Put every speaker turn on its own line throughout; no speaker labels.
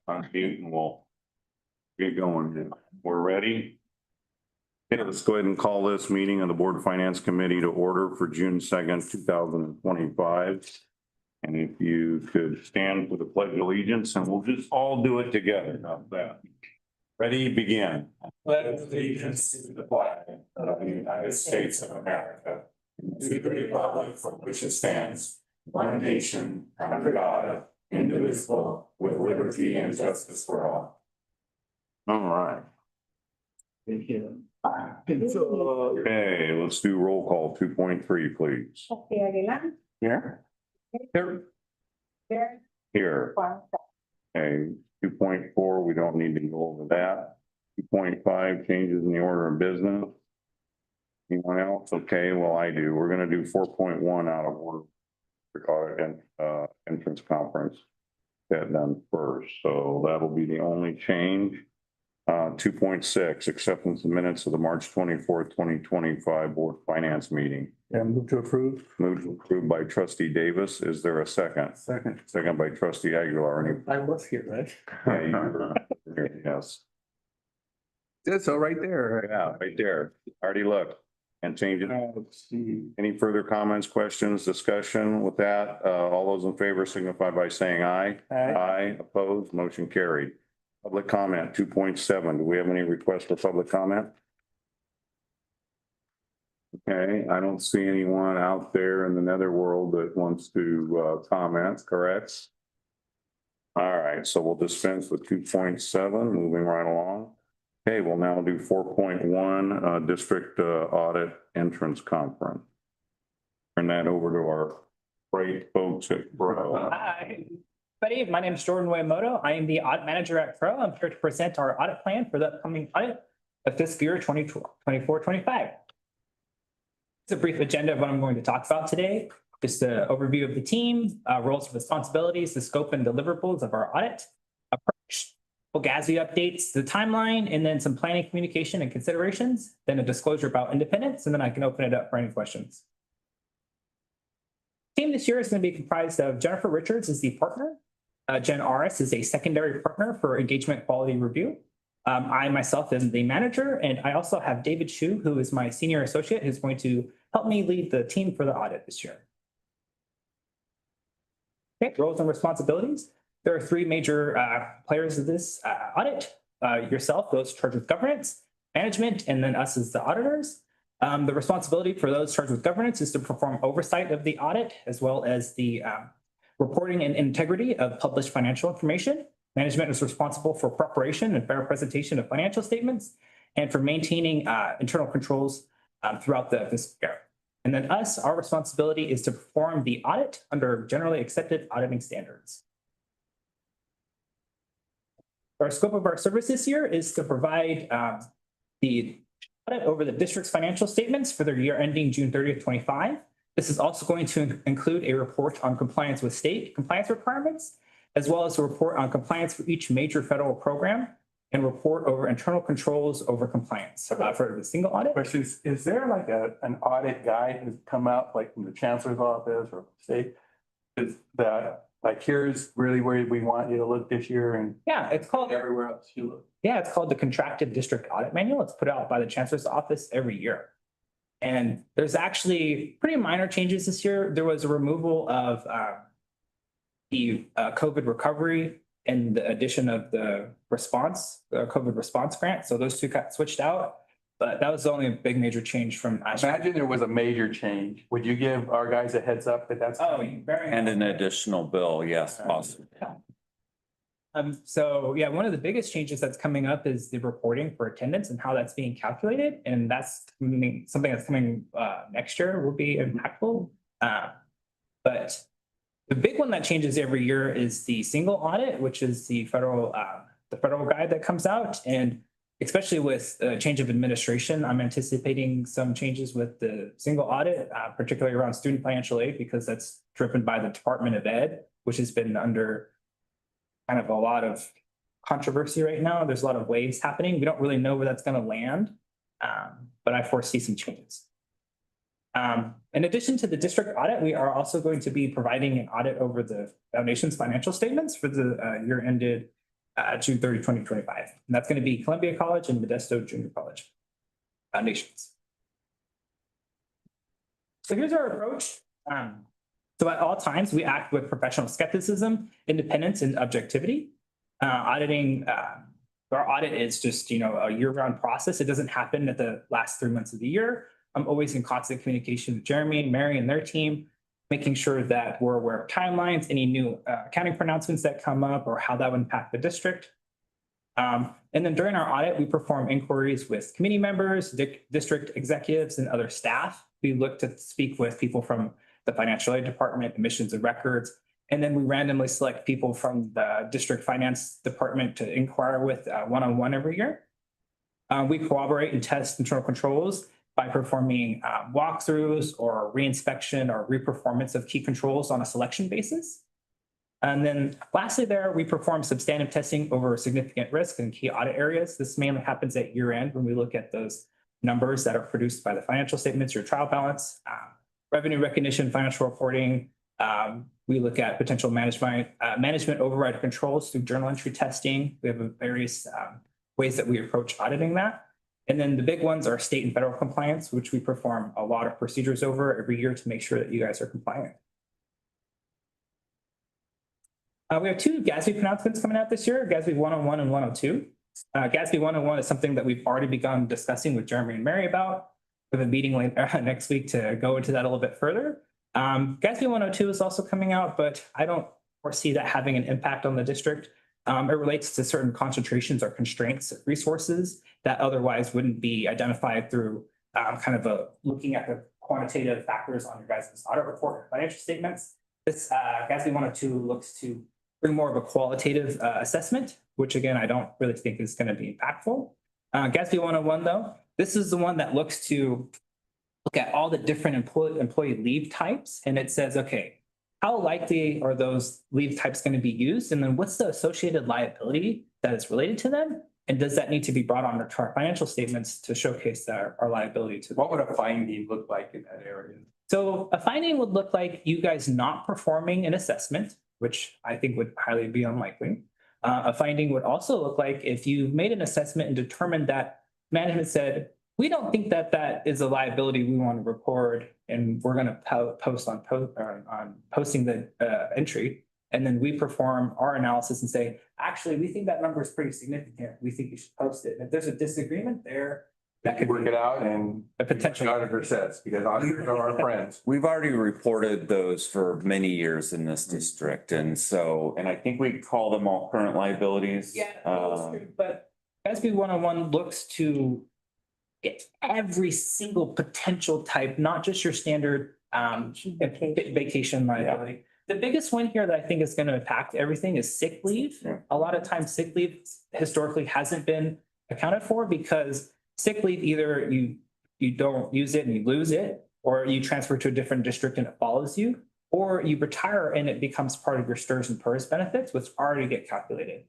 unmute and we'll get going. We're ready. Okay, let's go ahead and call this meeting of the Board of Finance Committee to order for June 2nd, 2025. And if you could stand for the Pledge of Allegiance and we'll just all do it together. How's that? Ready, begin.
Pledge allegiance to the flag of the United States of America, and to the republic for which it stands, one nation, under God, indivisible, with liberty and justice for all.
All right.
Thank you.
Okay, let's do roll call 2.3, please.
Trustee Aguilar.
Here.
Here.
Here.
Juan.
Okay, 2.4, we don't need to go over that. 2.5, changes in the order of business. Anyone else? Okay, well, I do. We're gonna do 4.1 out of order. Audit and entrance conference. That done first, so that'll be the only change. 2.6, acceptance of minutes of the March 24th, 2025 Board Finance meeting.
Yeah, move to approve.
Moved to approve by trustee Davis. Is there a second?
Second.
Second by trustee Aguilar.
I was here, right?
Yeah, you were here, yes.
That's all right there.
Yeah, right there. Already looked and change it.
Let's see.
Any further comments, questions, discussion with that? All those in favor signify by saying aye. Aye, opposed, motion carried. Public comment 2.7. Do we have any requests for public comment? Okay, I don't see anyone out there in the netherworld that wants to comment, correct? All right, so we'll dispense with 2.7, moving right along. Okay, we'll now do 4.1, district audit entrance conference. Turn that over to our great folks at Bro.
Hi, everybody. My name is Jordan Wayamoto. I am the audit manager at Pro. I'm here to present our audit plan for the upcoming audit of fiscal year 2024-25. It's a brief agenda of what I'm going to talk about today. Just an overview of the team, roles and responsibilities, the scope and deliverables of our audit approach, GASB updates, the timeline, and then some planning, communication, and considerations, then a disclosure about independence, and then I can open it up for any questions. Team this year is going to be comprised of Jennifer Richards is the partner. Jen Aris is a secondary partner for engagement quality review. I myself am the manager, and I also have David Shu, who is my senior associate, who's going to help me lead the team for the audit this year. Okay, roles and responsibilities. There are three major players of this audit. Yourself, those charged with governance, management, and then us as the auditors. The responsibility for those charged with governance is to perform oversight of the audit, as well as the reporting and integrity of published financial information. Management is responsible for preparation and fair presentation of financial statements and for maintaining internal controls throughout the fiscal year. And then us, our responsibility is to perform the audit under generally accepted auditing standards. Our scope of our service this year is to provide the audit over the district's financial statements for their year ending June 30th, 25. This is also going to include a report on compliance with state compliance requirements, as well as a report on compliance for each major federal program and report over internal controls over compliance for the single audit.
Questions, is there like an audit guide that's come out like from the chancellor's office or state? Is that like, here's really where we want you to look this year and
Yeah, it's called
everywhere else you look?
Yeah, it's called the Contracted District Audit Manual. It's put out by the Chancellor's Office every year. And there's actually pretty minor changes this year. There was a removal of the COVID recovery and the addition of the COVID response grant. So those two got switched out. But that was the only big major change from last year.
Imagine there was a major change. Would you give our guys a heads up that that's?
Oh, very.
And an additional bill, yes, possible.
So yeah, one of the biggest changes that's coming up is the reporting for attendance and how that's being calculated. And that's something that's coming next year will be impactful. But the big one that changes every year is the single audit, which is the federal guide that comes out. And especially with change of administration, I'm anticipating some changes with the single audit, particularly around student financial aid, because that's driven by the Department of Ed, which has been under kind of a lot of controversy right now. There's a lot of waves happening. We don't really know where that's going to land, but I foresee some changes. In addition to the district audit, we are also going to be providing an audit over the foundation's financial statements for the year ended June 30, 2025. And that's going to be Columbia College and Modesto Junior College foundations. So here's our approach. So at all times, we act with professional skepticism, independence, and objectivity. Auditing, our audit is just, a year-round process. It doesn't happen at the last 3 months of the year. I'm always in constant communication with Jeremy and Mary and their team, making sure that we're aware of timelines, any new accounting pronouncements that come up, or how that would impact the district. And then during our audit, we perform inquiries with committee members, district executives, and other staff. We look to speak with people from the financial aid department, admissions and records, and then we randomly select people from the district finance department to inquire with one-on-one every year. We corroborate and test internal controls by performing walkthroughs or reinspection or reperformance of key controls on a selection basis. And then lastly there, we perform substantive testing over significant risk in key audit areas. This mainly happens at year end when we look at those numbers that are produced by the financial statements, your trial balance, revenue recognition, financial reporting. We look at potential management override controls through journal entry testing. We have various ways that we approach auditing that. And then the big ones are state and federal compliance, which we perform a lot of procedures over every year to make sure that you guys are compliant. We have 2 GASB pronouncements coming out this year, GASB 101 and 102. GASB 101 is something that we've already begun discussing with Jeremy and Mary about. We have a meeting next week to go into that a little bit further. GASB 102 is also coming out, but I don't foresee that having an impact on the district. It relates to certain concentrations or constraints of resources that otherwise wouldn't be identified through looking at the quantitative factors on your guys' audit report and financial statements. This GASB 102 looks to bring more of a qualitative assessment, which again, I don't really think is going to be impactful. GASB 101 though, this is the one that looks to look at all the different employee leave types. And it says, okay, how likely are those leave types going to be used? And then what's the associated liability that is related to them? And does that need to be brought on to our financial statements to showcase our liability to them?
What would a finding look like in that area?
So a finding would look like you guys not performing an assessment, which I think would highly be unlikely. A finding would also look like if you made an assessment and determined that management said, we don't think that that is a liability we want to record, and we're going to post on posting the entry. And then we perform our analysis and say, actually, we think that number is pretty significant. We think you should post it. And if there's a disagreement there, that could
Work it out and
a potential
auditor says, because auditors are our friends.
We've already reported those for many years in this district. And so, and I think we call them all current liabilities.
Yeah, that's true. But SB 101 looks to get every single potential type, not just your standard vacation liability. The biggest one here that I think is going to impact everything is sick leave.
Yeah.
A lot of times sick leave historically hasn't been accounted for because sick leave, either you don't use it and you lose it, or you transfer to a different district and it follows you, or you retire and it becomes part of your STRS and PERS benefits, which already get calculated.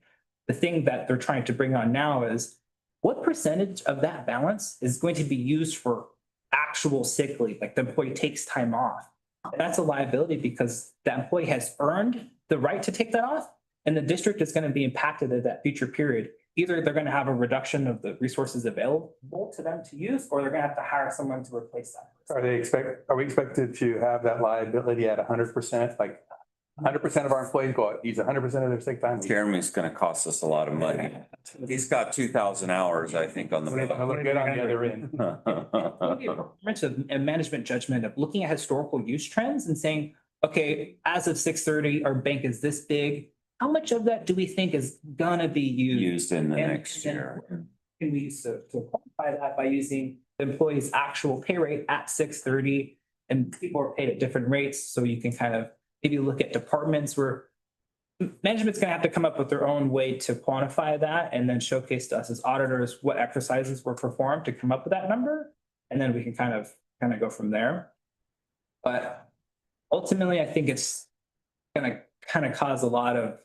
The thing that they're trying to bring on now is what percentage of that balance is going to be used for actual sick leave, like the employee takes time off. That's a liability because the employee has earned the right to take that off, and the district is going to be impacted at that future period. Either they're going to have a reduction of the resources available to them to use, or they're going to have to hire someone to replace that.
Are we expected to have that liability at 100%? Like 100% of our employees use 100% of their sick time?
Jeremy's going to cost us a lot of money. He's got 2,000 hours, I think, on the
I look good on the other end.
Performance of a management judgment of looking at historical use trends and saying, okay, as of 6:30, our bank is this big. How much of that do we think is gonna be
used in the
And-
next
and
year.
Can we use to quantify that by using the employee's actual pay rate at 6:30, and people are paid at different rates, so you can kind of maybe look at departments where management's gonna have to come up with their own way to quantify that and then showcase to us as auditors what exercises were performed to come up with that number. And then we can kind of go from there. But ultimately, I think it's gonna kind of cause a lot of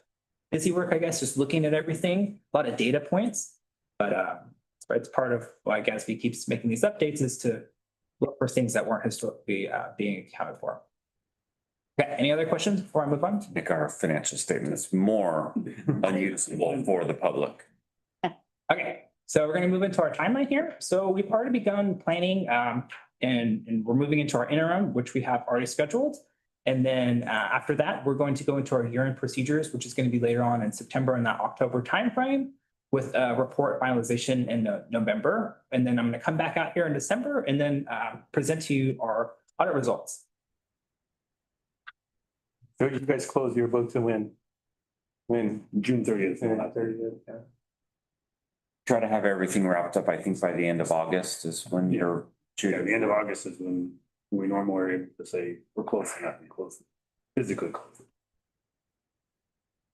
busy work, I guess, just looking at everything, a lot of data points. But it's part of why GASB keeps making these updates is to look for things that weren't historically being accounted for. Okay, any other questions before I move on?
Make our financial statements more unusable for the public.
Okay, so we're gonna move into our timeline here. So we've already begun planning, and we're moving into our interim, which we have already scheduled. And then after that, we're going to go into our year-end procedures, which is going to be later on in September and that October timeframe with a report finalization in November. And then I'm going to come back out here in December and then present to you our audit results.
So you guys close your books and when June 30th, not 30th, yeah.
Try to have everything wrapped up, I think by the end of August is when you're.
Yeah, the end of August is when we normally are able to say we're closing up and closing, physically closing.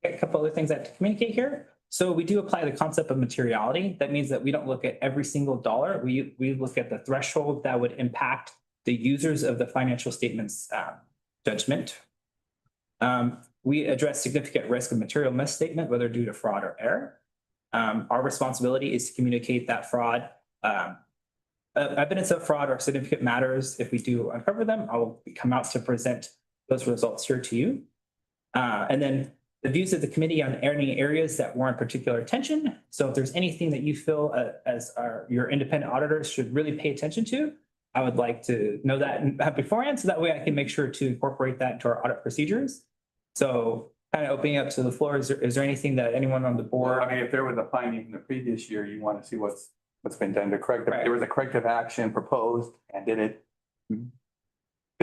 A couple other things I have to communicate here. So we do apply the concept of materiality. That means that we don't look at every single dollar. We look at the threshold that would impact the users of the financial statements judgment. We address significant risk of material misstatement, whether due to fraud or error. Our responsibility is to communicate that fraud. Evidence of fraud or significant matters. If we do uncover them, I will come out to present those results here to you. And then the views of the committee on any areas that warrant particular attention. So if there's anything that you feel as your independent auditors should really pay attention to, I would like to know that beforehand, so that way I can make sure to incorporate that into our audit procedures. So kind of opening up to the floor, is there anything that anyone on the board?
I mean, if there was a finding from the previous year, you want to see what's been done to correct it.
Right.
There was a corrective action proposed and did it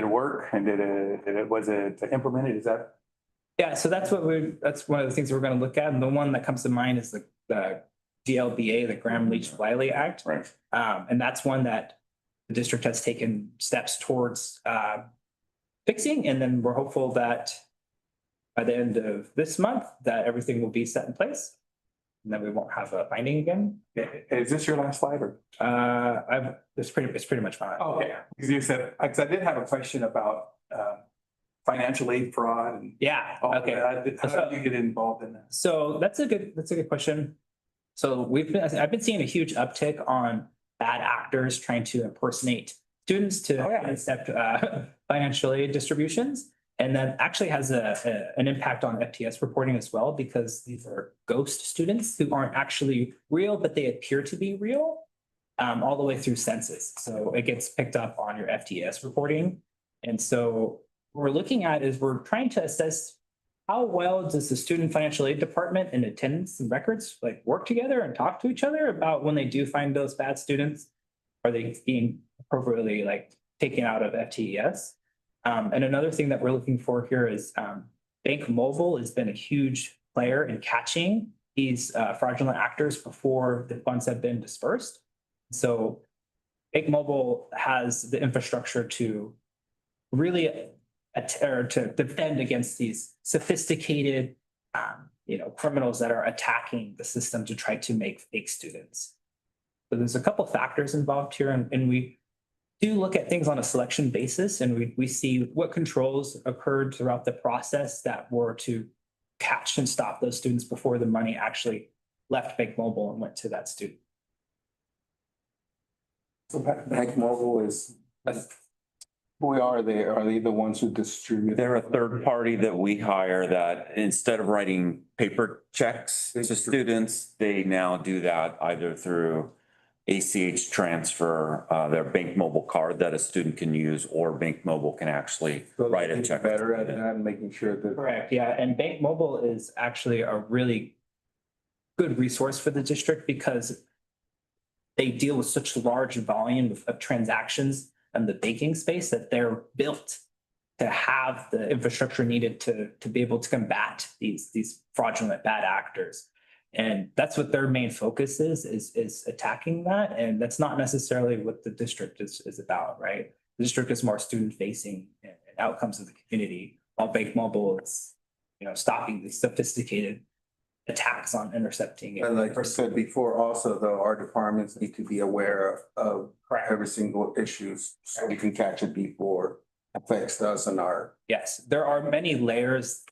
work and was it implemented? Is that?
Yeah, so that's that's one of the things we're going to look at. And the one that comes to mind is the GLBA, the Graham-Leach-Bliley Act.
Right.
And that's one that the district has taken steps towards fixing. And then we're hopeful that by the end of this month, that everything will be set in place. And then we won't have a finding again.
Is this your last slide or?
It's pretty much fine.
Oh, okay. Because you said, because I did have a question about financial aid fraud and.
Yeah,
all
okay.
that. How do you get involved in that?
So that's a good question. So I've been seeing a huge uptick on bad actors trying to impersonate students to accept financial aid distributions. And that actually has an impact on FTS reporting as well, because these are ghost students who aren't actually real, but they appear to be real all the way through census. So it gets picked up on your FTS reporting. And so what we're looking at is we're trying to assess how well does the student financial aid department and attendance and records like work together and talk to each other about when they do find those bad students? Are they being appropriately like taken out of FTES? And another thing that we're looking for here is Bank Mobile has been a huge player in catching these fraudulent actors before the funds have been dispersed. So Bank Mobile has the infrastructure to really to defend against these sophisticated criminals that are attacking the system to try to make fake students. So there's a couple factors involved here, and we do look at things on a selection basis, and we see what controls occurred throughout the process that were to catch and stop those students before the money actually left Bank Mobile and went to that student.
So Bank Mobile is, who are they? Are they the ones who distribute?
They're a third party that we hire that instead of writing paper checks to students, they now do that either through ACH transfer, their Bank Mobile card that a student can use, or Bank Mobile can actually
So
write a
they're
check.
better at that, making sure that.
Correct, yeah, and Bank Mobile is actually a really good resource for the district because they deal with such large volume of transactions in the banking space that they're built to have the infrastructure needed to be able to combat these fraudulent bad actors. And that's what their main focus is attacking that. And that's not necessarily what the district is about, right? The district is more student facing and outcomes of the community, while Bank Mobile is, stopping the sophisticated attacks on intercepting.
And like I said before, also though, our departments need to be aware of every single issues so we can catch it before it affects us and our.
Yes, there are many layers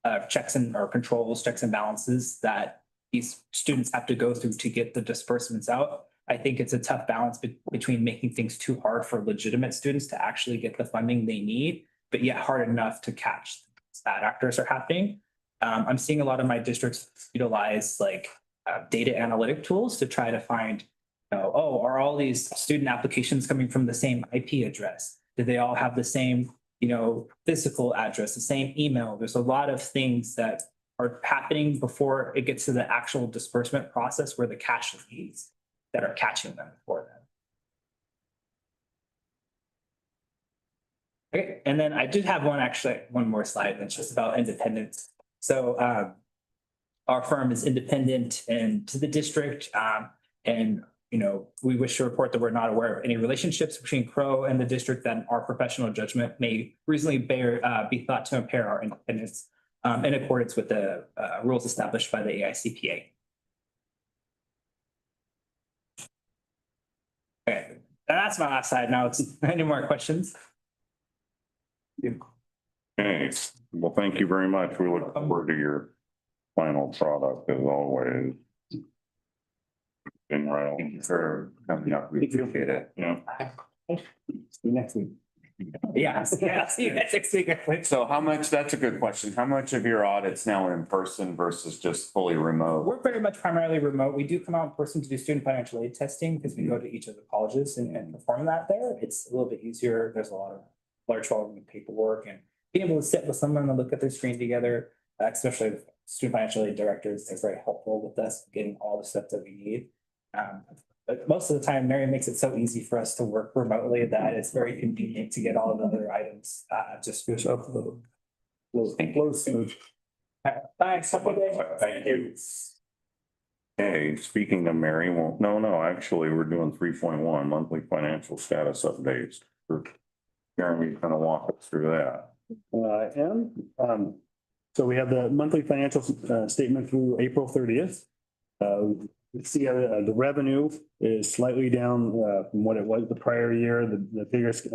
of checks and balances that these students have to go through to get the disbursements out. I think it's a tough balance between making things too hard for legitimate students to actually get the funding they need but yet hard enough to catch bad actors are happening. I'm seeing a lot of my districts utilize like data analytic tools to try to find, oh, are all these student applications coming from the same IP address? Do they all have the same, physical address, the same email? There's a lot of things that are happening before it gets to the actual disbursement process where the cash leads that are catching them for them. Okay, and then I did have one more slide that's just about independence. So our firm is independent and to the district, and we wish to report that we're not aware of any relationships between Crow and the district that our professional judgment may reasonably be thought to impair our independence in accordance with the rules established by the AICPA. Okay, that's my last slide. Now, any more questions?
Okay, well, thank you very much. We look forward to your final product as always. Been right
Thank
on.
you for coming up. We appreciate it.
Yeah.
See you next week.
Yeah, see you next week.
So how much, that's a good question. How much of your audit's now in person versus just fully remote?
We're very much primarily remote. We do come out in person to do student financial aid testing because we go to each of the colleges and perform that there. It's a little bit easier. There's a lot of large volume of paperwork and being able to sit with someone and look at their screen together, especially with student financial aid directors, they're very helpful with us getting all the stuff that we need. But most of the time, Mary makes it so easy for us to work remotely that it's very convenient to get all the other items just goes up a little. Thanks. Have a good day.
Thank you. Okay, speaking of Mary, well, no, actually, we're doing 3.1 monthly financial status updates. Jeremy's gonna walk us through that.
So we have the monthly financial statement through April 30th. We see the revenue is slightly down from what it was the prior year. The biggest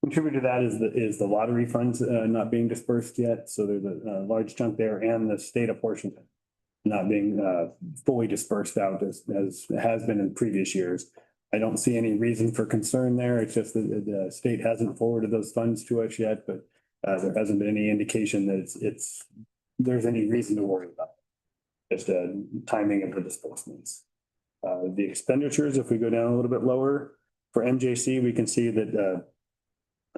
contributor to that is the lottery funds not being dispersed yet. So there's a large chunk there, and the state apportionment not being fully dispersed out as has been in previous years. I don't see any reason for concern there. It's just that the state hasn't forwarded those funds to us yet, but there hasn't been any indication that there's any reason to worry about it. Just timing of the disbursements. The expenditures, if we go down a little bit lower for MJC, we can see that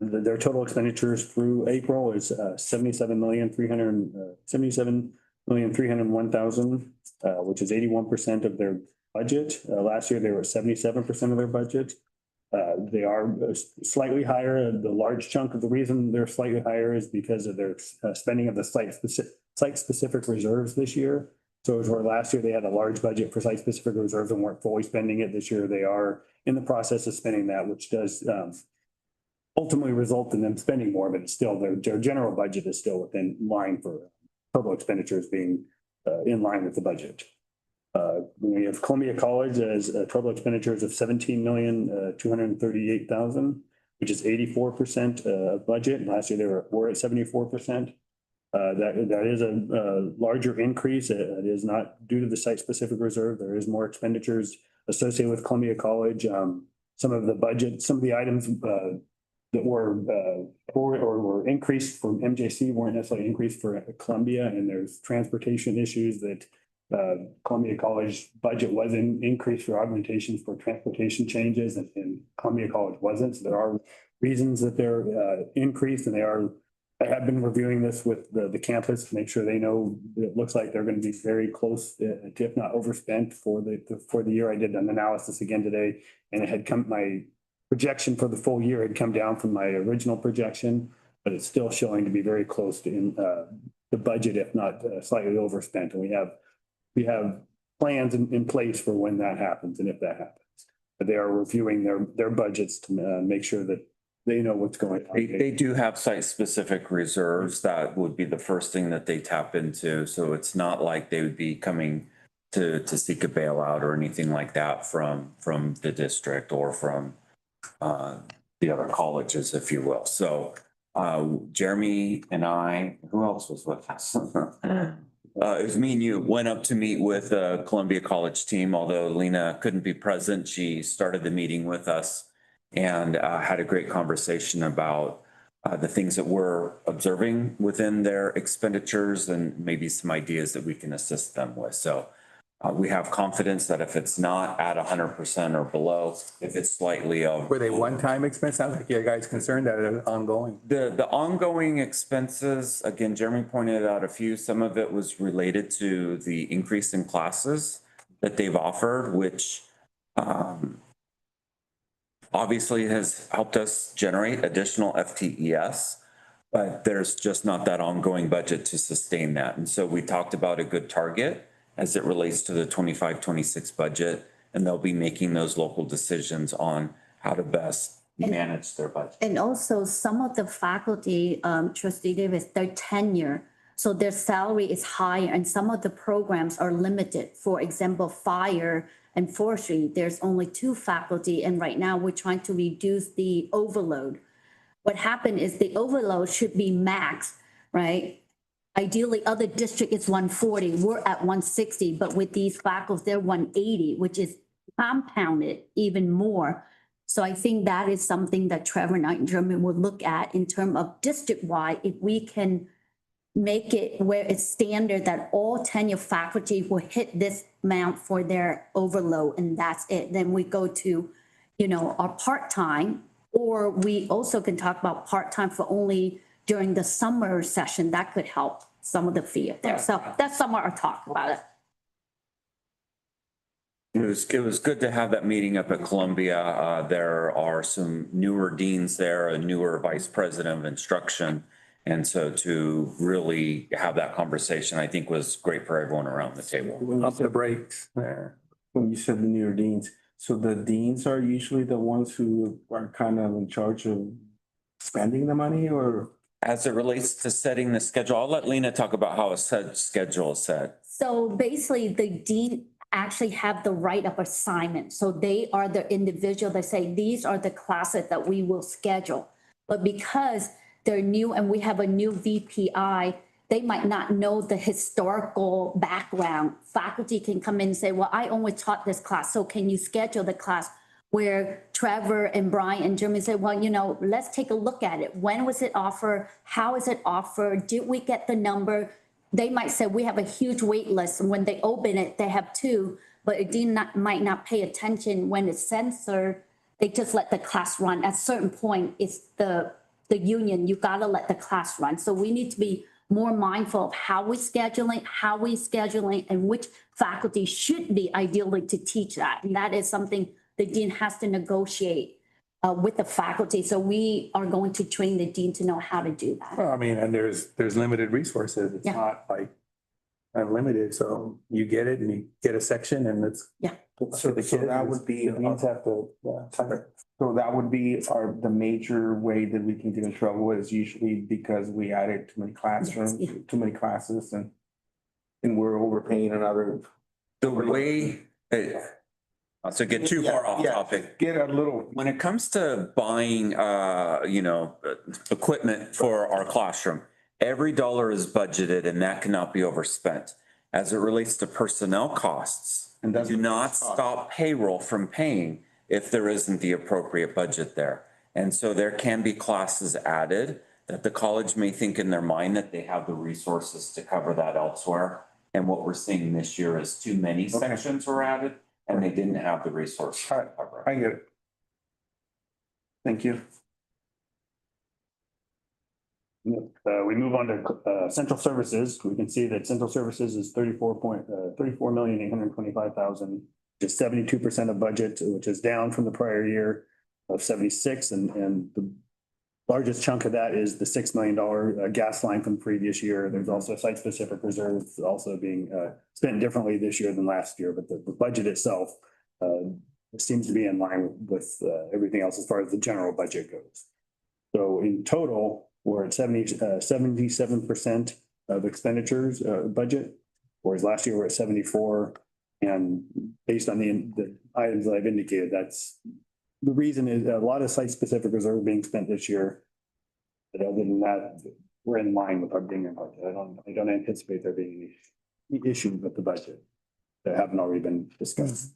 their total expenditures through April is 77,301,000, which is 81% of their budget. Last year, they were 77% of their budget. They are slightly higher. The large chunk of the reason they're slightly higher is because of their spending of the site-specific reserves this year. So as where last year they had a large budget for site-specific reserves and weren't fully spending it. This year they are in the process of spending that, which does ultimately result in them spending more, but it's still their general budget is still within line for total expenditures being in line with the budget. We have Columbia College as total expenditures of $17,238,000, which is 84% of budget. Last year they were at 74%. That is a larger increase. It is not due to the site-specific reserve. There is more expenditures associated with Columbia College. Some of the items that were increased from MJC weren't necessarily increased for Columbia, and there's transportation issues that Columbia College budget was increased for augmentations for transportation changes, and Columbia College wasn't. So there are reasons that they're increased, and I have been reviewing this with the campus to make sure they know it looks like they're going to be very close, if not overspent for the year. I did an analysis again today, and my projection for the full year had come down from my original projection, but it's still showing to be very close to the budget, if not slightly overspent. And we have plans in place for when that happens and if that happens. But they are reviewing their budgets to make sure that they know what's going on.
They do have site-specific reserves. That would be the first thing that they tap into. So it's not like they would be coming to seek a bailout or anything like that from the district or from the other colleges, if you will. So Jeremy and I, who else was with us? It was me and you went up to meet with the Columbia College team, although Lena couldn't be present. She started the meeting with us and had a great conversation about the things that we're observing within their expenditures and maybe some ideas that we can assist them with. So we have confidence that if it's not at 100% or below, if it's slightly of.
Were they one-time expense? Sounds like you guys concerned that it's ongoing.
The ongoing expenses, again, Jeremy pointed out a few, some of it was related to the increase in classes that they've offered, which obviously has helped us generate additional FTES, but there's just not that ongoing budget to sustain that. And so we talked about a good target as it relates to the 25-26 budget, and they'll be making those local decisions on how to best manage their budget.
And also some of the faculty, trustee Davis, their tenure, so their salary is higher and some of the programs are limited. For example, fire and forestry, there's only 2 faculty, and right now we're trying to reduce the overload. What happened is the overload should be max, right? Ideally, other district is 140, we're at 160, but with these faculty, they're 180, which is compounded even more. So I think that is something that Trevor Knight and Jeremy will look at in terms of district-wide, if we can make it where it's standard that all tenure faculty will hit this amount for their overload, and that's it. Then we go to, you know, our part-time, or we also can talk about part-time for only during the summer session. That could help some of the fee up there. So that's some of our talk about it.
It was good to have that meeting up at Columbia. There are some newer deans there, a newer vice president of instruction. And so to really have that conversation, I think was great for everyone around the table.
Up the brakes there, when you said the newer deans. So the deans are usually the ones who are kind of in charge of spending the money, or?
As it relates to setting the schedule, I'll let Lena talk about how a set schedule is set.
So basically, the dean actually have the right of assignment. So they are the individual that say, these are the classes that we will schedule. But because they're new and we have a new VPI, they might not know the historical background. Faculty can come in and say, well, I only taught this class, so can you schedule the class? Where Trevor and Brian and Jeremy say, well, you know, let's take a look at it. When was it offered? How is it offered? Did we get the number? They might say, we have a huge wait list, and when they open it, they have 2, but a dean might not pay attention when it's censored. They just let the class run. At a certain point, it's the union, you gotta let the class run. So we need to be more mindful of how we scheduling, and which faculty should be ideally to teach that. And that is something the dean has to negotiate with the faculty. So we are going to train the dean to know how to do that.
Well, I mean, and there's limited resources. It's
Yeah.
not like unlimited, so you get it and you get a section and it's.
Yeah.
So that would be. So that would be the major way that we can get in trouble is usually because we added too many classrooms,
Yes, yeah.
too many classes, and we're overpaying another.
The way, not to get too far off
Yeah,
topic.
Get a little.
When it comes to buying, equipment for our classroom, every dollar is budgeted and that cannot be overspent. As it relates to personnel costs,
And that's
do
what
not
costs.
stop payroll from paying if there isn't the appropriate budget there. And so there can be classes added that the college may think in their mind that they have the resources to cover that elsewhere. And what we're seeing this year is too many sections were added and they didn't have the resources to cover it.
I get it. Thank you.
We move on to central services. We can see that central services is 34,825,000, which is 72% of budget, which is down from the prior year of 76. And the largest chunk of that is the $6 million gas line from the previous year. There's also site-specific reserves also being spent differently this year than last year, but the budget itself seems to be in line with everything else as far as the general budget goes. So in total, we're at 77% of expenditures budget, whereas last year we're at 74. And based on the items that I've indicated, that's the reason is a lot of site-specific reserve being spent this year. But other than that, we're in line with our being in budget. I don't anticipate there being any issues with the budget that haven't already been discussed.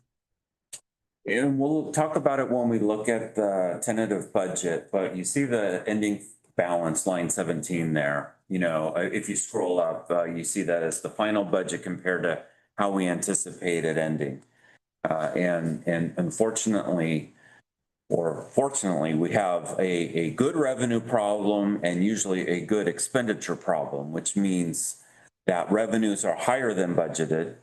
And we'll talk about it when we look at the tentative budget, but you see the ending balance, line 17 there. You know, if you scroll up, you see that as the final budget compared to how we anticipated ending. And unfortunately, or fortunately, we have a good revenue problem and usually a good expenditure problem, which means that revenues are higher than budgeted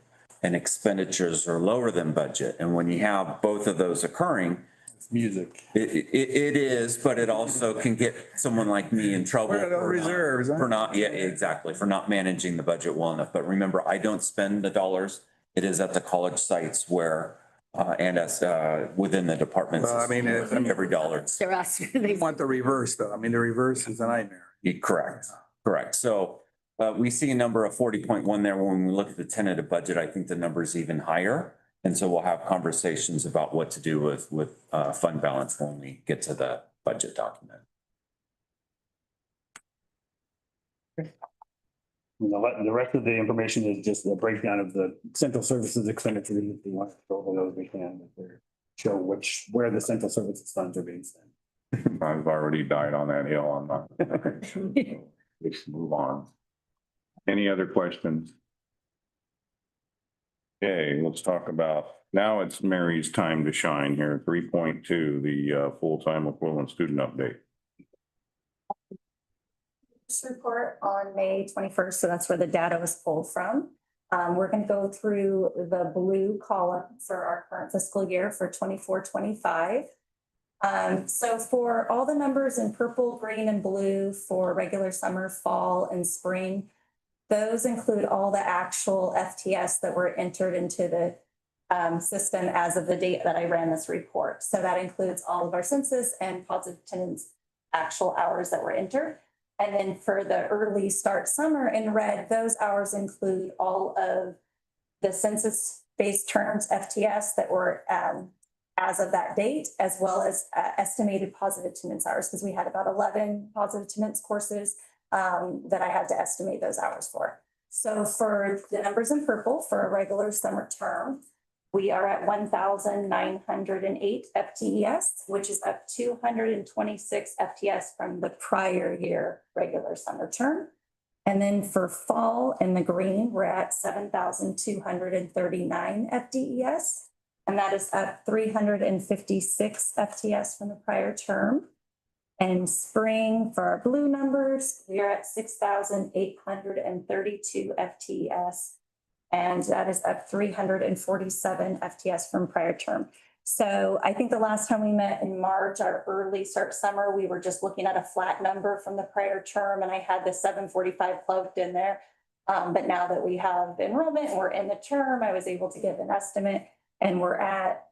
and expenditures are lower than budget. And when you have both of those occurring,
Music.
it is, but it also can get someone like me in trouble.
Where are those reserves, huh?
For not, yeah, exactly, for not managing the budget well enough. But remember, I don't spend the dollars. It is at the college sites where, and as, within the departments.
Well, I mean,
Every dollar.
They're asking,
They
they
want the reverse though. I mean, the reverse is a nightmare.
Correct, correct. So we see a number of 40.1 there. When we look at the tentative budget, I think the number is even higher. And so we'll have conversations about what to do with fund balance when we get to the budget document.
The rest of the information is just a breakdown of the central services expenditures. If you want to go over those, we can, show where the central services funds are being spent.
I've already died on that hill. I'm not. Let's move on. Any other questions? Okay, let's talk about, now it's Mary's time to shine here, 3.2, the full-time equivalent student update.
This report on May 21st, so that's where the data was pulled from. We're going to go through the blue column for our current fiscal year for 24-25. So for all the numbers in purple, green, and blue for regular summer, fall, and spring, those include all the actual FTS that were entered into the system as of the date that I ran this report. So that includes all of our census and positive attendance actual hours that were entered. And then for the early start summer in red, those hours include all of the census-based terms FTS that were as of that date, as well as estimated positive attendance hours, because we had about 11 positive attendance courses that I had to estimate those hours for. So for the numbers in purple for a regular summer term, we are at 1,908 FTES, which is up 226 FTS from the prior year regular summer term. And then for fall in the green, we're at 7,239 FTES, and that is up 356 FTS from the prior term. And spring for our blue numbers, we are at 6,832 FTES. And that is up 347 FTS from prior term. So I think the last time we met in March, our early start summer, we were just looking at a flat number from the prior term, and I had the 745 plugged in there. But now that we have enrollment and we're in the term, I was able to give an estimate, and we're at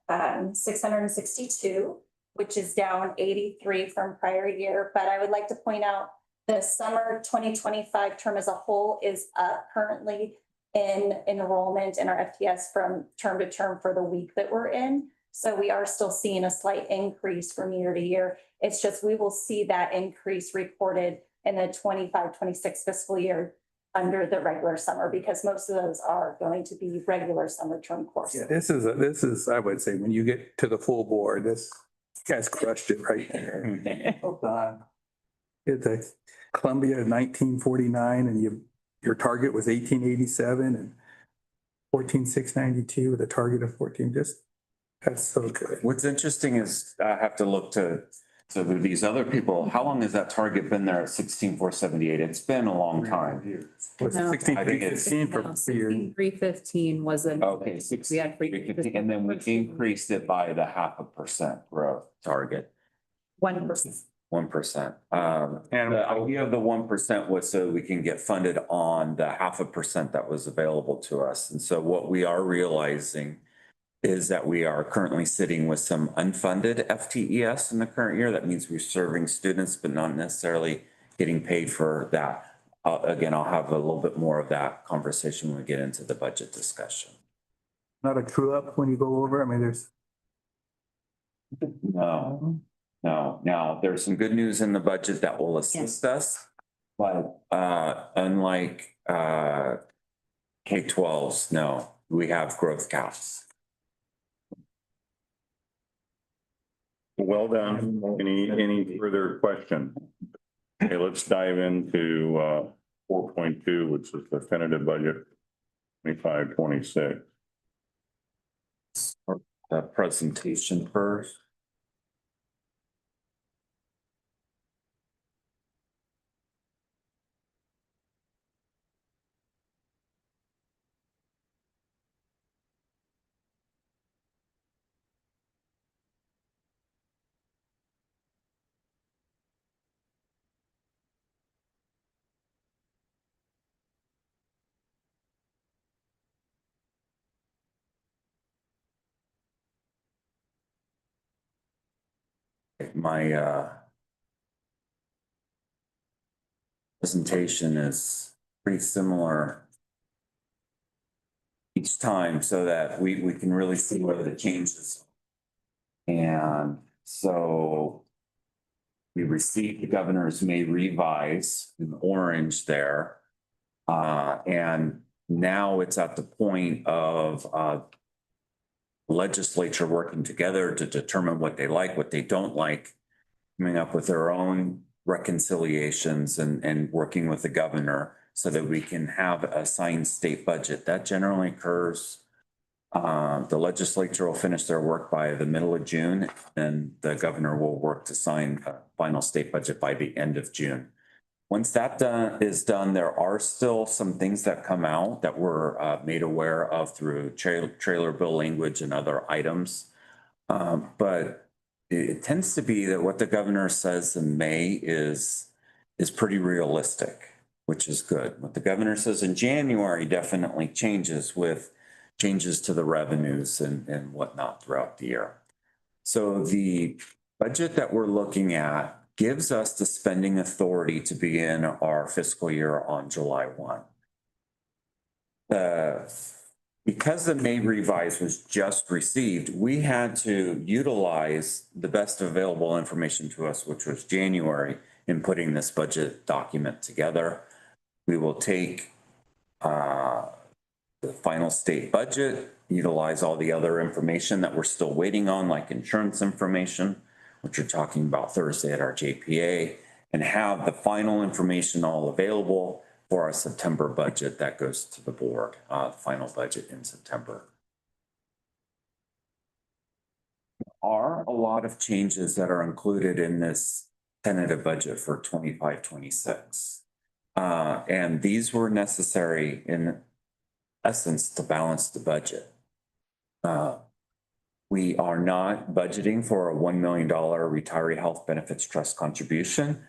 662, which is down 83 from prior year. But I would like to point out the summer 2025 term as a whole is currently in enrollment in our FTS from term to term for the week that we're in. So we are still seeing a slight increase from year to year. It's just we will see that increase reported in the 25-26 fiscal year under the regular summer, because most of those are going to be regular summer term courses.
Yeah, this is, I would say, when you get to the full board, this guy's crushed it right there. Hold on. It's a Columbia in 1949, and your target was 1887 and 14,692 with a target of 14. That's so good.
What's interesting is I have to look to these other people. How long has that target been there at 16,478? It's been a long time.
What's
No.
16,315 for year?
315 was an.
Okay,
We had
315, and then we increased it by the 0.5% growth target,
1%.
1%.
And
The idea of the 1% was so we can get funded on the 0.5% that was available to us. And so what we are realizing is that we are currently sitting with some unfunded FTES in the current year. That means we're serving students, but not necessarily getting paid for that. Again, I'll have a little bit more of that conversation when we get into the budget discussion.
not a true up when you go over. I mean, there's.
No. Now, there's some good news in the budget that will assist us. But unlike K-12s, no, we have growth caps.
Well done. Any further question? Okay, let's dive into 4.2, which is the tentative budget 25-26.
The presentation first. My presentation is pretty similar each time so that we can really see where the changes. And so we received the governor's May revise in orange there. And now it's at the point of legislature working together to determine what they like, what they don't like, coming up with their own reconciliations and working with the governor so that we can have a signed state budget. That generally occurs. The legislature will finish their work by the middle of June, and the governor will work to sign a final state budget by the end of June. Once that is done, there are still some things that come out that we're made aware of through trailer bill language and other items. But it tends to be that what the governor says in May is pretty realistic, which is good. What the governor says in January definitely changes with changes to the revenues and whatnot throughout the year. So the budget that we're looking at gives us the spending authority to begin our fiscal year on July 1. Because the May revise was just received, we had to utilize the best available information to us, which was January, in putting this budget document together. We will take the final state budget, utilize all the other information that we're still waiting on, like insurance information, which we're talking about Thursday at our JPA, and have the final information all available for our September budget that goes to the board, final budget in September. There are a lot of changes that are included in this tentative budget for 25-26. And these were necessary in essence to balance the budget. We are not budgeting for a $1 million retiree health benefits trust contribution.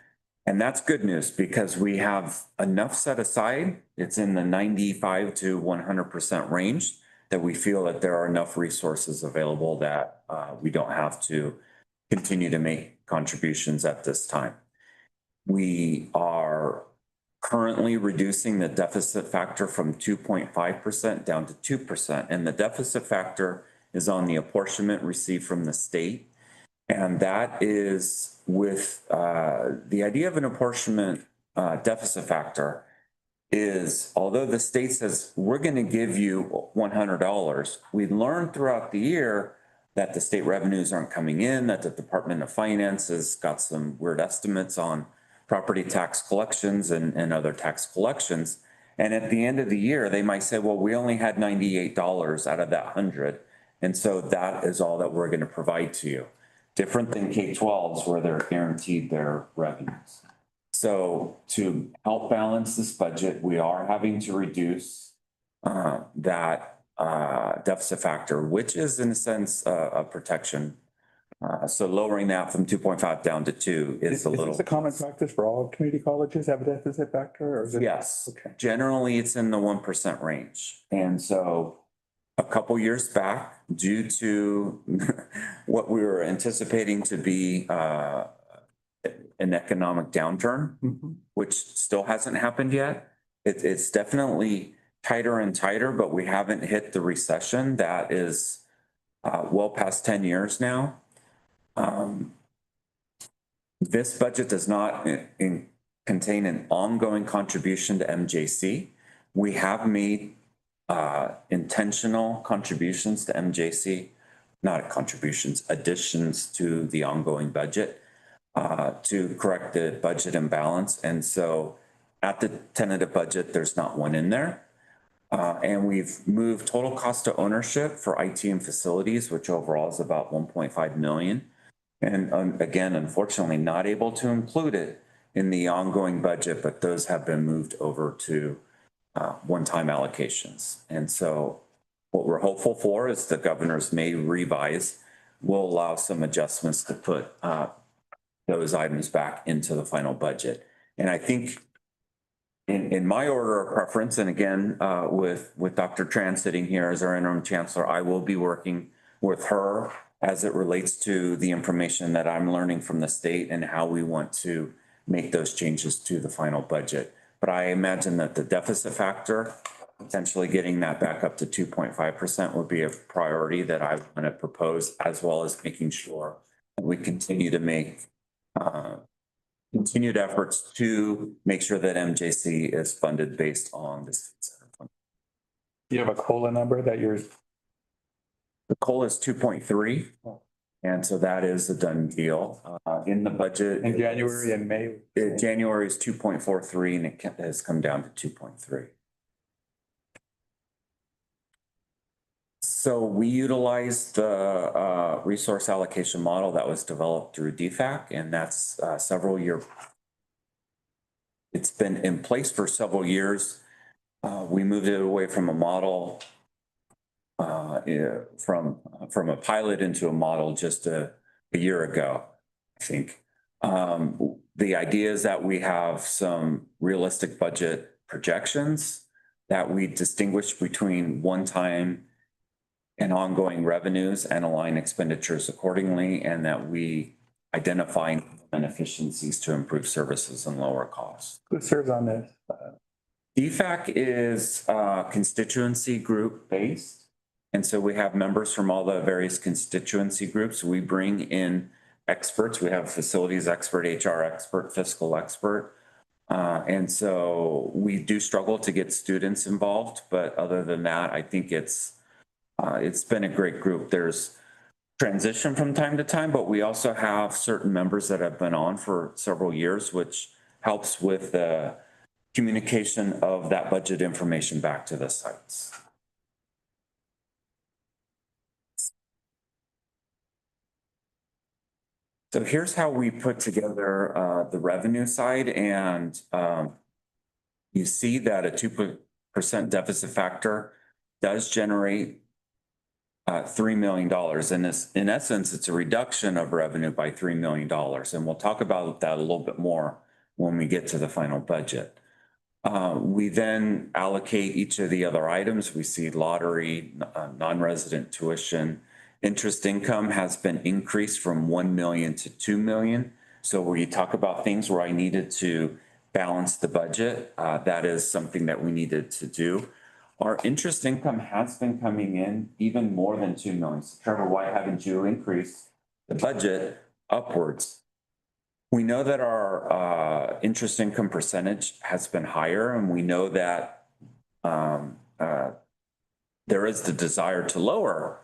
And that's good news because we have enough set aside. It's in the 95 to 100% range that we feel that there are enough resources available that we don't have to continue to make contributions at this time. We are currently reducing the deficit factor from 2.5% down to 2%. And the deficit factor is on the apportionment received from the state. And that is with the idea of an apportionment deficit factor is, although the state says, we're going to give you $100, we learned throughout the year that the state revenues aren't coming in, that the Department of Finance has got some weird estimates on property tax collections and other tax collections. And at the end of the year, they might say, well, we only had $98 out of that 100. And so that is all that we're going to provide to you. Different than K-12s where they're guaranteed their revenues. So to help balance this budget, we are having to reduce that deficit factor, which is in a sense a protection. So lowering that from 2.5 down to 2 is a little.
Is this a common practice for all community colleges have a deficit factor or is it?
Yes,
Okay.
generally it's in the 1% range. And so a couple years back, due to what we were anticipating to be an economic downturn, which still hasn't happened yet, it's definitely tighter and tighter, but we haven't hit the recession that is well past 10 years now. This budget does not contain an ongoing contribution to MJC. We have made intentional contributions to MJC, not contributions, additions to the ongoing budget. to correct the budget imbalance. And so at the tentative budget, there's not one in there. And we've moved total cost of ownership for IT and facilities, which overall is about 1.5 million. And again, unfortunately, not able to include it in the ongoing budget, but those have been moved over to one-time allocations. And so what we're hopeful for is the governors may revise, will allow some adjustments to put those items back into the final budget. And I think in my order of preference, and again, with Dr. Tran sitting here as our interim chancellor, I will be working with her as it relates to the information that I'm learning from the state and how we want to make those changes to the final budget. But I imagine that the deficit factor, potentially getting that back up to 2.5% would be a priority that I want to propose, as well as making sure that we continue to make continued efforts to make sure that MJC is funded based on this.
You have a COLA number that you're,
The COLA is 2.3. And so that is a done deal. In the budget.
in January and May?
January is 2.43 and it has come down to 2.3. So we utilized the resource allocation model that was developed through DFAC, and that's several years. It's been in place for several years. We moved it away from a model, from a pilot into a model just a year ago, I think. The idea is that we have some realistic budget projections, that we distinguish between one-time and ongoing revenues and align expenditures accordingly, and that we identify inefficiencies to improve services and lower costs.
Who serves on this?
DFAC is constituency group based. And so we have members from all the various constituency groups. We bring in experts. We have facilities expert, HR expert, fiscal expert. And so we do struggle to get students involved, but other than that, I think it's been a great group. There's transition from time to time, but we also have certain members that have been on for several years, which helps with the communication of that budget information back to the sites. So here's how we put together the revenue side, and you see that a 2% deficit factor does generate $3 million. And in essence, it's a reduction of revenue by $3 million. And we'll talk about that a little bit more when we get to the final budget. We then allocate each of the other items. We see lottery, non-resident tuition. Interest income has been increased from 1 million to 2 million. So when you talk about things where I needed to balance the budget, that is something that we needed to do. Our interest income has been coming in even more than 2 million. So Trevor, why haven't you increased the budget upwards? We know that our interest income percentage has been higher, and we know that there is the desire to lower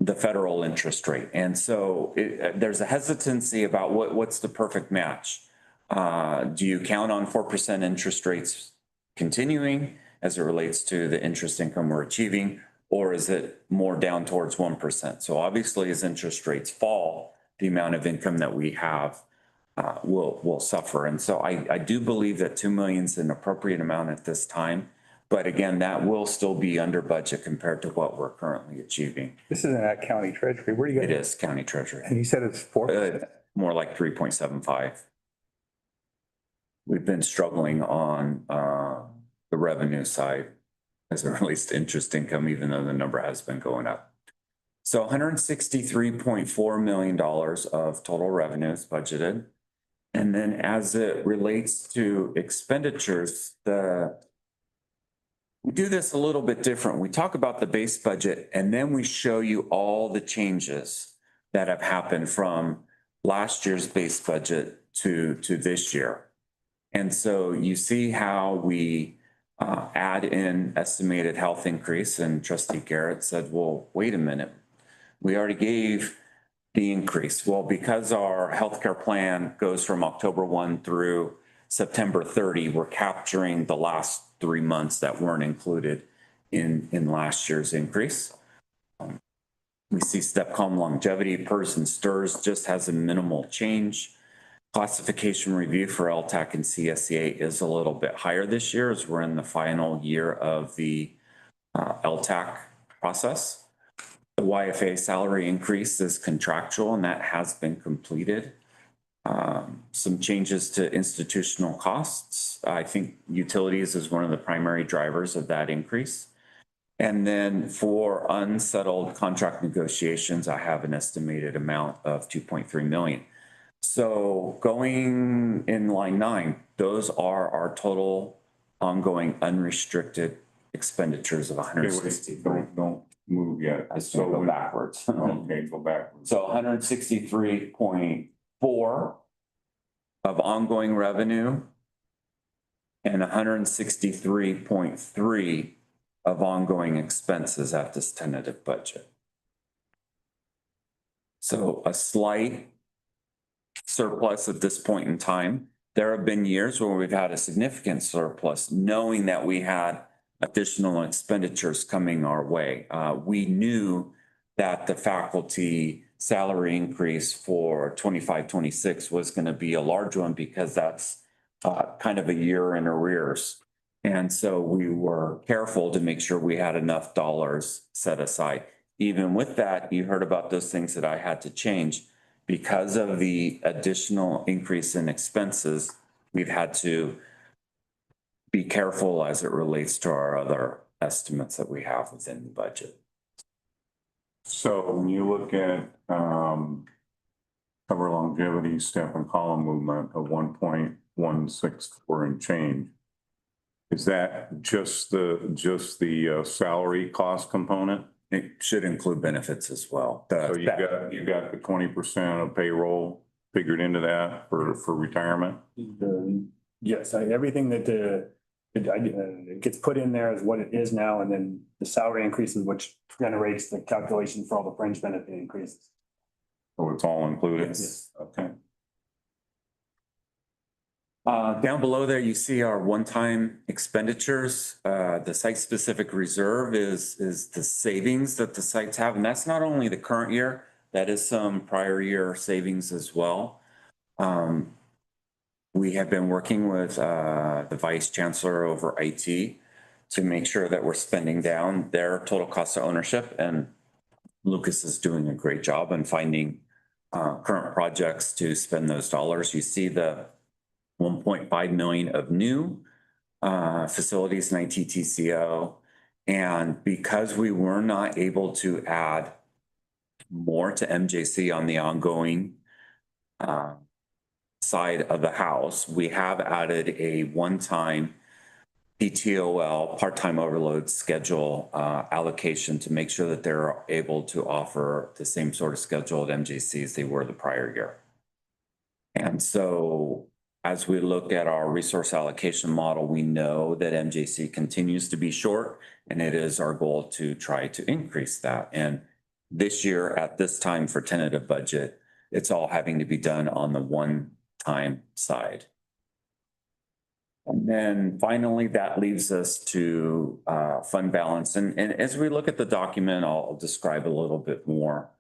the federal interest rate. And so there's a hesitancy about what's the perfect match. Do you count on 4% interest rates continuing as it relates to the interest income we're achieving, or is it more down towards 1%? So obviously, as interest rates fall, the amount of income that we have will suffer. And so I do believe that 2 million is an appropriate amount at this time. But again, that will still be under budget compared to what we're currently achieving.
This isn't at county treasury. Where do you
It
get?
is county treasury.
And you said it's 4%?
More like 3.75. We've been struggling on the revenue side as it relates to interest income, even though the number has been going up. So $163.4 million of total revenues budgeted. And then as it relates to expenditures, we do this a little bit different. We talk about the base budget, and then we show you all the changes that have happened from last year's base budget to this year. And so you see how we add in estimated health increase, and Trustee Garrett said, well, wait a minute. We already gave The increase, well, because our healthcare plan goes from October 1 through September 30, we're capturing the last 3 months that weren't included in last year's increase. We see STEPCOM longevity, PERS and STRS just has a minimal change. Classification review for LTAC and CSEA is a little bit higher this year as we're in the final year of the LTAC process. The YFA salary increase is contractual and that has been completed. Some changes to institutional costs. I think utilities is one of the primary drivers of that increase. And then for unsettled contract negotiations, I have an estimated amount of 2.3 million. So going in line 9, those are our total ongoing unrestricted expenditures of 160.
Don't move yet.
I still go backwards.
Okay, go backwards.
So 163.4 of ongoing revenue and 163.3 of ongoing expenses at this tentative budget. So a slight surplus at this point in time. There have been years where we've had a significant surplus, knowing that we had additional expenditures coming our way. We knew that the faculty salary increase for 25-26 was going to be a large one because that's kind of a year in arrears. And so we were careful to make sure we had enough dollars set aside. Even with that, you heard about those things that I had to change. Because of the additional increase in expenses, we've had to be careful as it relates to our other estimates that we have within the budget.
So when you look at cover longevity, step and column movement of 1.164 and change, is that just the salary cost component?
It should include benefits as well.
So you got the 20% of payroll figured into that for retirement?
Yes, everything that it gets put in there is what it is now, and then the salary increases, which generates the calculation for all the fringe benefit increases.
So it's all included?
Yes.
Okay.
Down below there, you see our one-time expenditures. The site-specific reserve is the savings that the sites have, and that's not only the current year, that is some prior year savings as well. We have been working with the Vice Chancellor over IT to make sure that we're spending down their total cost of ownership, and Lucas is doing a great job in finding current projects to spend those dollars. You see the 1.5 million of new facilities in IT TCO. And because we were not able to add more to MJC on the ongoing side of the house, we have added a one-time PTOL, part-time overload schedule allocation to make sure that they're able to offer the same sort of schedule at MJC as they were the prior year. And so as we look at our resource allocation model, we know that MJC continues to be short, and it is our goal to try to increase that. And this year at this time for tentative budget, it's all having to be done on the one-time side. And then finally, that leaves us to fund balance. And as we look at the document, I'll describe a little bit more.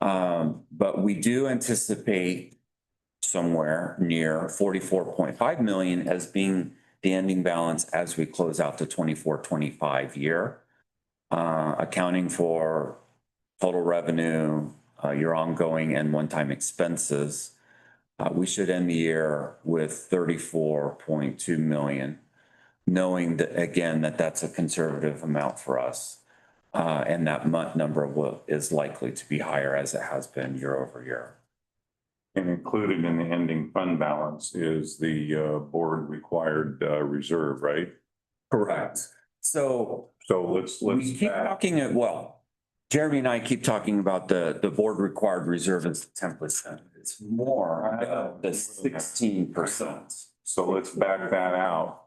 But we do anticipate somewhere near 44.5 million as being the ending balance as we close out the 24-25 year, accounting for total revenue, your ongoing and one-time expenses. We should end the year with 34.2 million, knowing that, again, that's a conservative amount for us. And that number is likely to be higher as it has been year over year.
And included in the ending fund balance is the board required reserve, right?
Correct. So
let's.
We keep talking, well, Jeremy and I keep talking about the board required reserve is 10%. It's more the 16%.
So let's back that out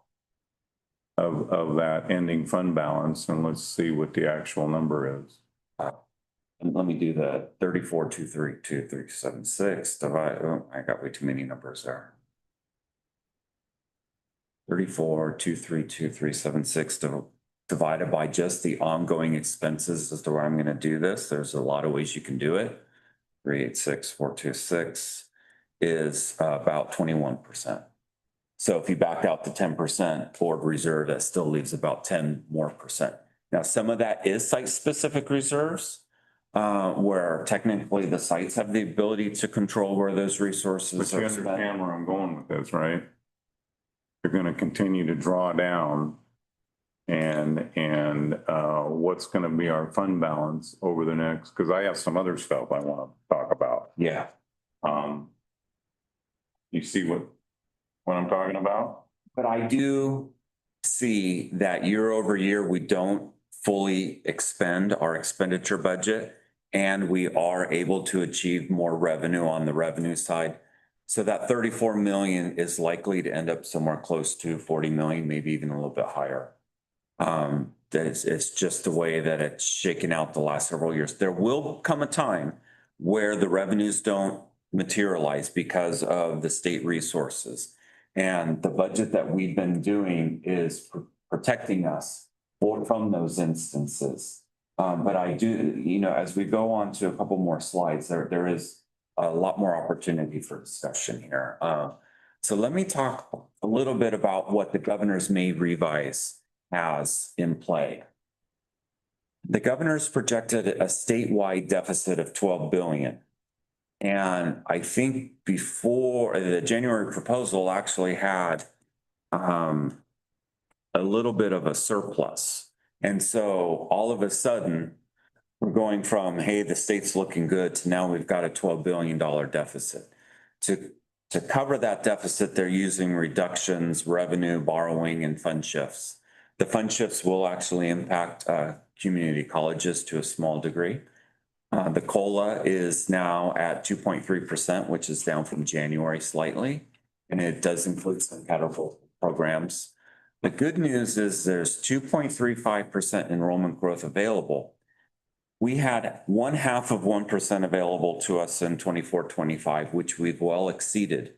of that ending fund balance and let's see what the actual number is.
and let me do the 34,232,376 divide, oh, I got way too many numbers there. 34,232,376 divided by just the ongoing expenses as to where I'm gonna do this. There's a lot of ways you can do it. 386,426 is about 21%. So if you back out the 10% board reserve, that still leaves about 10% more. Now, some of that is site-specific reserves, where technically the sites have the ability to control where those resources
But you
are spent.
understand where I'm going with this, right? You're gonna continue to draw down. And what's gonna be our fund balance over the next, because I have some other stuff I wanna talk about.
Yeah,
You see what I'm talking about?
but I do see that year over year, we don't fully expend our expenditure budget. And we are able to achieve more revenue on the revenue side. So that 34 million is likely to end up somewhere close to 40 million, maybe even a little bit higher. It's just the way that it's shaken out the last several years. There will come a time where the revenues don't materialize because of the state resources. And the budget that we've been doing is protecting us from those instances. But I do, as we go on to a couple more slides, there is a lot more opportunity for discussion here. So let me talk a little bit about what the governor's May revise has in play. The governor's projected a statewide deficit of 12 billion. And I think before the January proposal actually had a little bit of a surplus. And so all of a sudden, we're going from, hey, the state's looking good, to now we've got a $12 billion deficit. To cover that deficit, they're using reductions, revenue, borrowing, and fund shifts. The fund shifts will actually impact community colleges to a small degree. The COLA is now at 2.3%, which is down from January slightly, and it does include some catapult programs. The good news is there's 2.35% enrollment growth available. We had 0.5% available to us in 24-25, which we've well exceeded.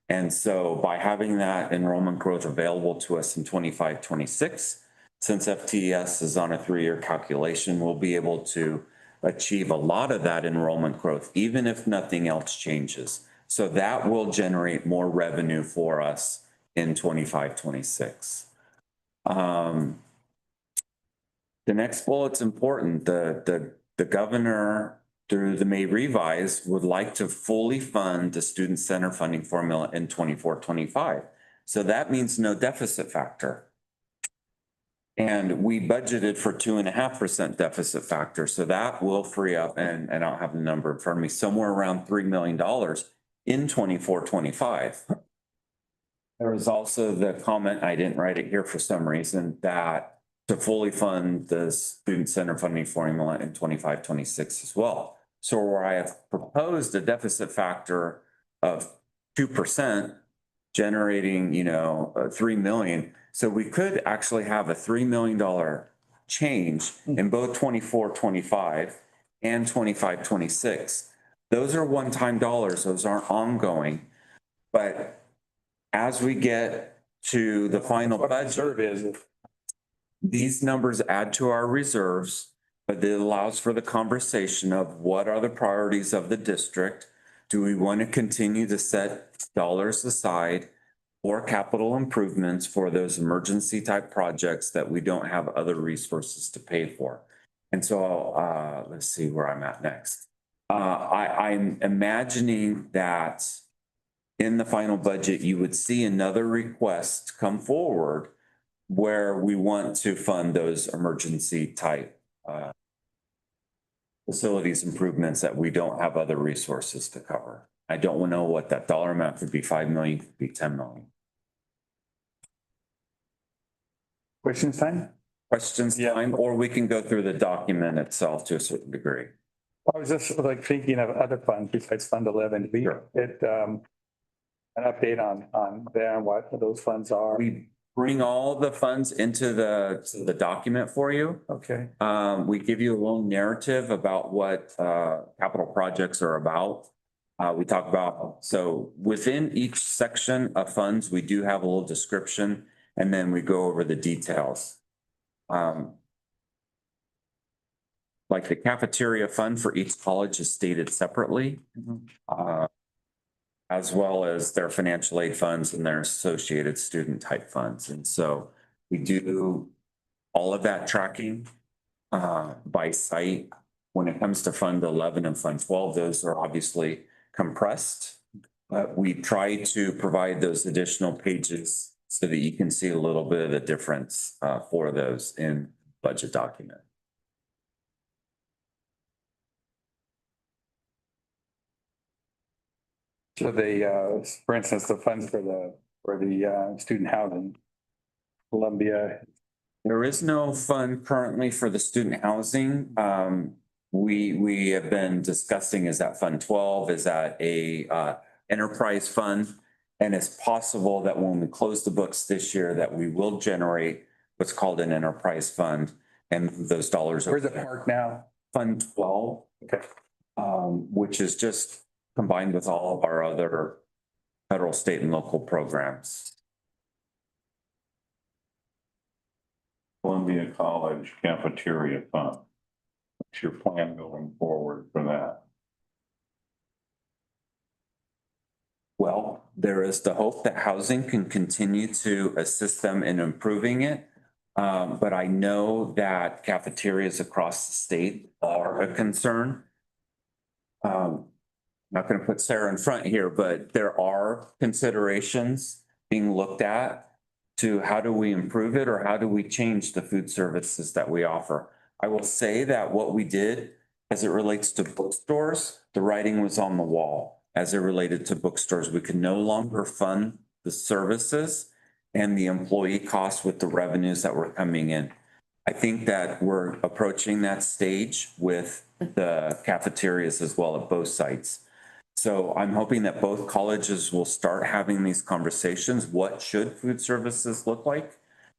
And so by having that enrollment growth available to us in 25-26, since FTES is on a 3-year calculation, we'll be able to achieve a lot of that enrollment growth, even if nothing else changes. So that will generate more revenue for us in 25-26. The next bullet's important. The governor, through the May revise, would like to fully fund the student center funding formula in 24-25. So that means no deficit factor. And we budgeted for 2.5% deficit factor. So that will free up, and I don't have the number in front of me, somewhere around $3 million in 24-25. There was also the comment, I didn't write it here for some reason, that to fully fund the student center funding formula in 25-26 as well. So where I have proposed a deficit factor of 2%, generating, 3 million. So we could actually have a $3 million change in both 24-25 and 25-26. Those are one-time dollars. Those aren't ongoing. But as we get to the final budget, these numbers add to our reserves, but it allows for the conversation of what are the priorities of the district? Do we want to continue to set dollars aside for capital improvements for those emergency type projects that we don't have other resources to pay for? And so let's see where I'm at next. I'm imagining that in the final budget, you would see another request come forward where we want to fund those emergency type facilities improvements that we don't have other resources to cover. I don't know what that dollar amount could be. 5 million, could be 10 million.
Questions time?
Questions time, or we can go through the document itself to a certain degree.
I was just thinking of other funds besides Fund 11. We
Sure.
an update on them, what those funds are.
We bring all the funds into the document for you.
Okay.
We give you a little narrative about what capital projects are about. We talk about, so within each section of funds, we do have a little description, and then we go over the details. Like the cafeteria fund for each college is stated separately, as well as their financial aid funds and their associated student type funds. And so we do all of that tracking by site. When it comes to Fund 11 and Fund 12, those are obviously compressed. But we try to provide those additional pages so that you can see a little bit of the difference for those in budget document.
So the, for instance, the funds for the student housing, Columbia.
There is no fund currently for the student housing. We have been discussing, is that Fund 12? Is that a enterprise fund? And it's possible that when we close the books this year, that we will generate what's called an enterprise fund and those dollars.
Where's it parked now?
Fund 12.
Okay.
Which is just combined with all of our other federal, state, and local programs.
Columbia College Cafeteria Fund. What's your plan going forward for that?
Well, there is the hope that housing can continue to assist them in improving it. But I know that cafeterias across the state are a concern. Not going to put Sarah in front here, but there are considerations being looked at to how do we improve it or how do we change the food services that we offer. I will say that what we did as it relates to bookstores, the writing was on the wall. As it related to bookstores, we could no longer fund the services and the employee costs with the revenues that were coming in. I think that we're approaching that stage with the cafeterias as well at both sites. So I'm hoping that both colleges will start having these conversations. What should food services look like?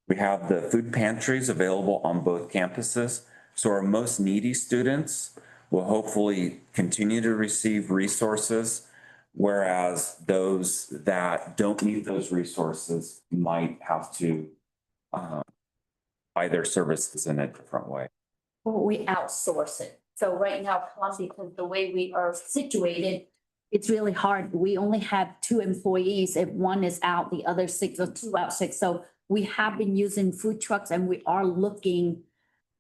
We have the food pantries available on both campuses. So our most needy students will hopefully continue to receive resources, whereas those that don't need those resources might have to buy their services in a different way.
Or we outsource it. So right now, Columbia, because the way we are situated, it's really hard. We only have 2 employees. If one is out, the other 6 or 2 out 6. So we have been using food trucks and we are looking,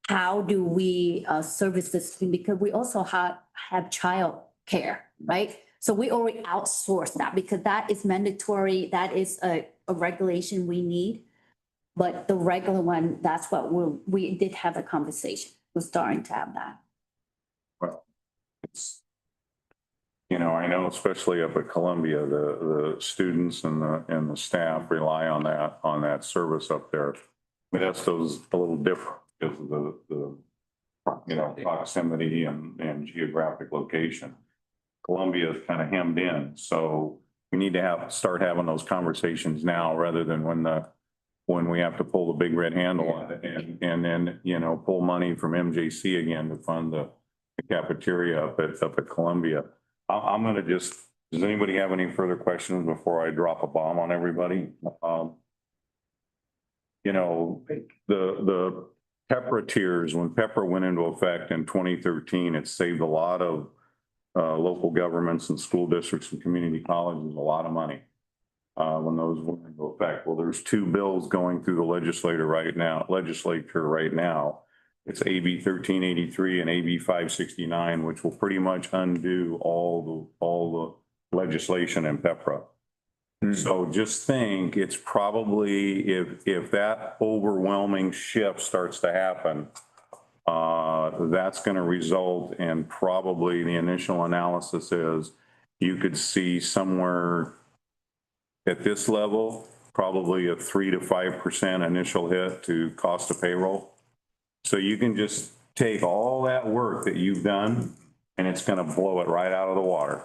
how do we service this? Because we also have child care, right? So we already outsource that because that is mandatory. That is a regulation we need. But the regular one, that's what we did have a conversation. We're starting to have that.
Well, it's, you know, I know especially up at Columbia, the students and the staff rely on that service up there. Modesto's a little different because of the you know, proximity and geographic location. Columbia is kind of hemmed in, so we need to start having those conversations now rather than when we have to pull the big red handle on it and then, you know, pull money from MJC again to fund the cafeteria up at Columbia. I'm gonna just, does anybody have any further questions before I drop a bomb on everybody? You know, the PEPRA tiers, when PEPRA went into effect in 2013, it saved a lot of local governments and school districts and community colleges a lot of money when those went into effect. Well, there's 2 bills going through the legislature right now. It's AB 1383 and AB 569, which will pretty much undo all the legislation in PEPRA. So just think, it's probably, if that overwhelming shift starts to happen, that's going to result in probably, the initial analysis is you could see somewhere at this level, probably a 3 to 5% initial hit to cost of payroll. So you can just take all that work that you've done and it's going to blow it right out of the water.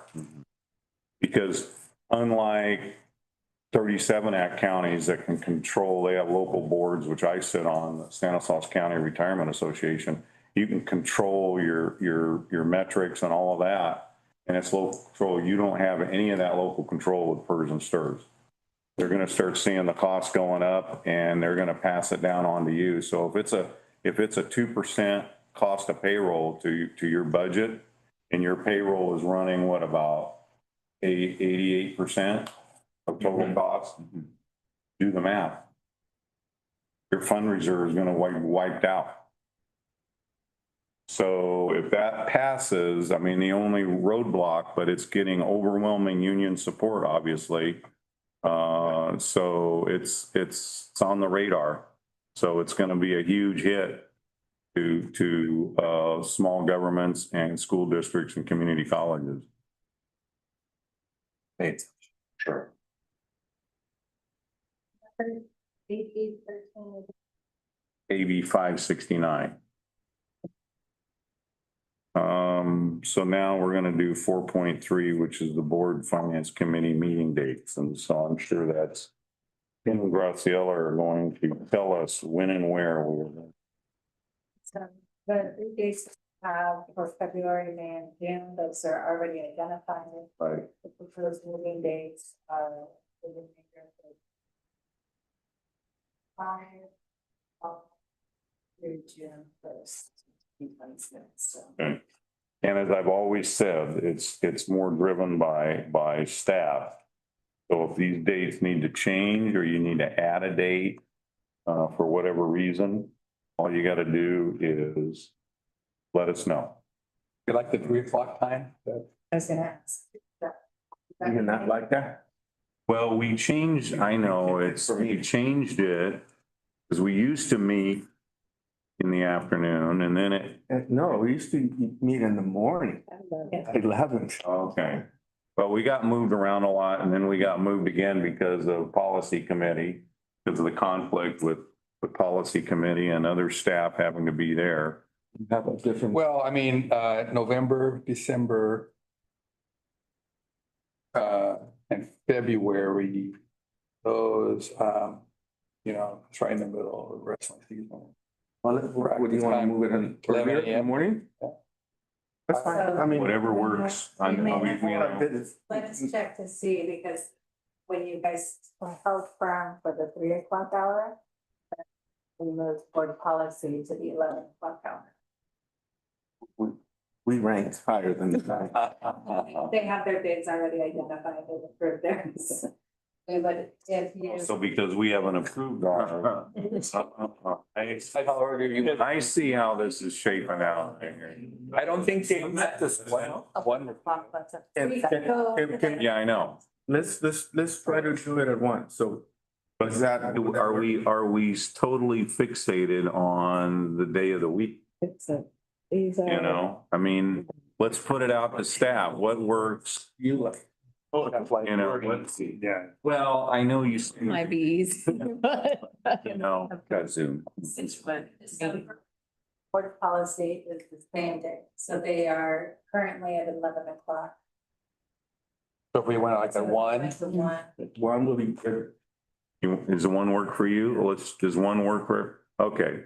Because unlike 37 act counties that can control, they have local boards, which I sit on, the Stanislaus County Retirement Association. You can control your metrics and all of that. And it's local control. You don't have any of that local control with PERS and STRS. They're gonna start seeing the costs going up and they're gonna pass it down on to you. So if it's a 2% cost of payroll to your budget and your payroll is running, what, about 88% of total cost? Do the math. Your fund reserve is gonna wiped out. So if that passes, I mean, the only roadblock, but it's getting overwhelming union support, obviously. So it's on the radar. So it's gonna be a huge hit to small governments and school districts and community colleges.
Sure.
AB 569. So now we're gonna do 4.3, which is the board finance committee meeting dates. And so I'm sure that's Ken and Graciela are going to tell us when and where we're.
So the three dates for February, May, and June, those are already identified.
Right.
The proposed moving dates are. Through June 1st.
Okay. And as I've always said, it's more driven by staff. So if these dates need to change or you need to add a date for whatever reason, all you gotta do is let us know.
You like the 3 o'clock time?
I was gonna ask.
You're not like that?
Well, we changed, I know, we changed it because we used to meet in the afternoon and then
No, we used to meet in the morning, at 11.
okay. But we got moved around a lot and then we got moved again because of policy committee, because of the conflict with the policy committee and other staff having to be there.
Have a different.
Well, I mean, November, December, and February, those, it's right in the middle of wrestling season.
Would you want to move it in
11
in the morning? That's fine. I mean.
Whatever works. I know
Let's check to see, because when you guys held firm for the 3 o'clock hour, we moved board policy to the 11 o'clock hour.
We ranked higher than that.
They have their dates already identified, they've approved theirs. But if you.
So because we haven't approved our. I see how this is shaping out.
I don't think they met this one.
Yeah, I know.
Let's try to do it at once, so. Is that?
Are we totally fixated on the day of the week? You know, I mean, let's put it out to staff. What works?
You like.
You know, let's see. Yeah. Well, I know you.
Might be easy, but.
You know, got Zoom.
Board policy is the same day, so they are currently at 11 o'clock.
So if we went like at 1.
One will be good.
Does the one work for you? Does one work for, okay.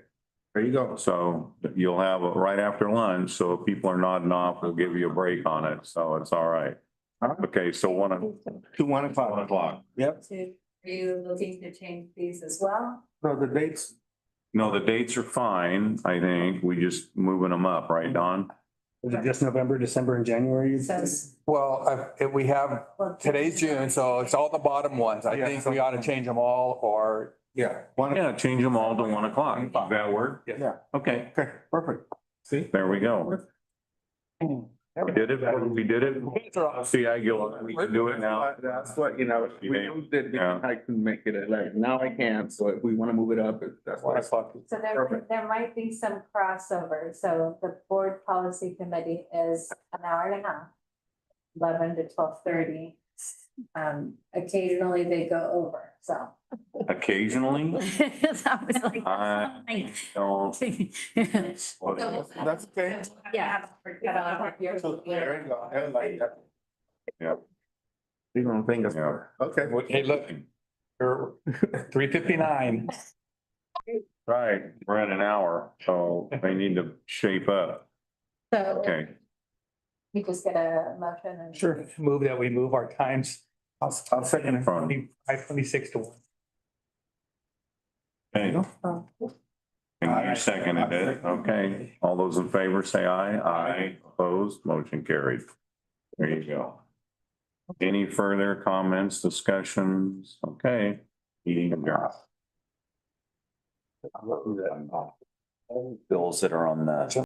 There you go.
So you'll have it right after lunch. So if people are nodding off, we'll give you a break on it. So it's all right. Okay, so 1 o'clock.
Yep.
Are you looking to change these as well?
No, the dates.
No, the dates are fine, I think. We just moving them up, right, Don?
Is it just November, December and January?
Says.
Well, if we have, today's June, so it's all the bottom ones. I think we ought to change them all or.
Yeah.
Yeah, change them all to 1 o'clock. Does that work?
Yeah.
Okay,
Okay, perfect. See?
there we go. We did it. We did it. See, we can do it now.
That's what, we moved it
Yeah.
because I couldn't make it at 11. Now I can, so if we want to move it up, that's why I thought.
So
Perfect.
there might be some crossover. So the board policy committee is an hour and a half, 11 to 12:30. Occasionally they go over, so.
Occasionally,
I was like,
I don't.
That's okay.
Yeah.
So there you go. I like that.
Yeah.
You're gonna think us.
Yeah.
Okay.
Hey, look, 3:59.
Right, we're at an hour, so they need to shape up.
So
Okay,
we just get a motion and.
Sure, move that we move our times.
I'll second it.
26 to 1.
okay.
Oh.
And you seconded it, okay. All those in favor say aye. Aye. Opposed, motion carried. There you go. Any further comments, discussions? Okay. Meeting adjourned.
Bills that are on the